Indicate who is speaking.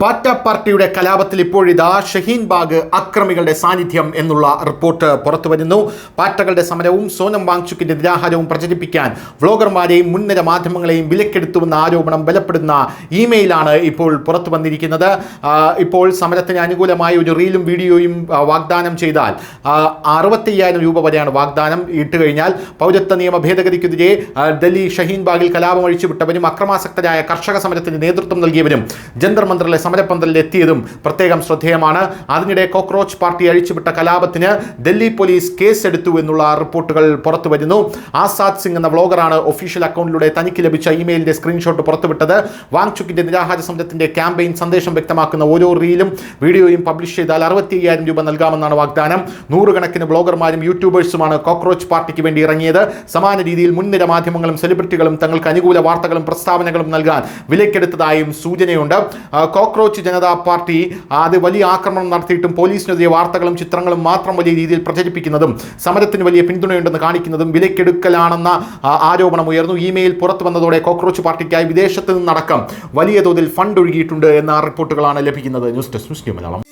Speaker 1: പാറ്റ പാർട്ടിയുടെ കലാപത്തിൽ ഇപ്പോഴിതാ ഷഹീൻ ബാഗ് അക്രമികളുടെ സാന്നിധ്യം എന്നുള്ള റിപ്പോർട്ട് പുറത്തുവരുന്നു. പാറ്റകളുടെ സമരവും സോനം വാങ്ചുക്കിന്റെ നിരാഹാരവും പ്രചരിപ്പിക്കാൻ വ്ളോഗർമാരെയും മുൻനിര മാധ്യമങ്ങളെയും വിലക്കെടുത്തുവെന്ന ആരോപണം ബലപ്പെടുന്ന ഇമെയിലാണ് ഇപ്പോൾ പുറത്തു വന്നിരിക്കുന്നത്. ഇപ്പോൾ സമരത്തിന് അനുകൂലമായ ഒരു റീലും വീഡിയോയും വാഗ്ദാനം ചെയ്താൽ 65,000 രൂപ വരെയാണ് വാഗ്ദാനം. ഇട്ടുകഴിഞ്ഞാൽ പൗരത്വ നിയമ ഭേദഗതിക്കെതിരെ ഡൽഹി ഷഹീൻ ബാഗിൽ കലാപം അഴിച്ചുവിട്ടവരും അക്രമാസക്തരായ കർഷക സമരത്തിന് നേതൃത്വം നൽകിയവരും ജന്തർ മന്ദറിലെ സമരപ്പന്തലിൽ എത്തിയതും പ്രത്യേകം ശ്രദ്ധേയമാണ്. അതിനിടെ കോക്രോച്ച് പാർട്ടി അഴിച്ചുവിട്ട കലാപത്തിന് ഡൽഹി പോലീസ് കേസെടുത്തു എന്നുള്ള റിപ്പോർട്ടുകൾ പുറത്തു വരുന്നു. ആസാദ് സിംഗ് എന്ന വ്ളോഗറാണ് ഒഫീഷ്യൽ അക്കൗണ്ടിലൂടെ തനിക്ക് ലഭിച്ച ഇമെയിലിന്റെ സ്ക്രീൻഷോട്ട് പുറത്തുവിട്ടത്. വാങ്ചുക്കിന്റെ നിരാഹാര സമരത്തിന്റെ ക്യാമ്പയിൻ സന്ദേശം വ്യക്തമാക്കുന്ന ഓരോ റീലും വീഡിയോയും പബ്ലിഷ് ചെയ്താൽ 65,000 രൂപ നൽകാമെന്നാണ് വാഗ്ദാനം. നൂറുകണക്കിന് ബ്ലോഗർമാരും യൂട്യൂബേഴ്സുമാണ് കോക്രോച്ച് പാർട്ടിക്ക് വേണ്ടി ഇറങ്ങിയത്. സമാന രീതിയിൽ മുൻനിര മാധ്യമങ്ങളും സെലിബ്രിറ്റികളും തങ്ങൾക്ക് അനുകൂല വാർത്തകളും പ്രസ്താവനകളും നൽകാൻ വിലക്കെടുത്തതായും സൂചനയുണ്ട്. കോക്രോച്ച് ജനതാ പാർട്ടി അത് വലിയ ആക്രമണം നടത്തിയിട്ടും പോലീസിനെതിരെ വാർത്തകളും ചിത്രങ്ങളും മാത്രം വലിയ രീതിയിൽ പ്രചരിപ്പിക്കുന്നതും സമരത്തിന് വലിയ പിന്തുണയുണ്ടെന്ന് കാണിക്കുന്നതും വിലക്കെടുക്കലാണെന്ന ആരോപണം ഉയർന്നു. ഇമെയിൽ പുറത്തു വന്നതോടെ കോക്രോച്ച് പാർട്ടിക്കായി വിദേശത്ത് നിന്നടക്കം വലിയ തോതിൽ ഫണ്ട് ഒഴുകിയിട്ടുണ്ട് എന്ന റിപ്പോർട്ടുകളാണ് ലഭിക്കുന്നത്. News desk Malayalam.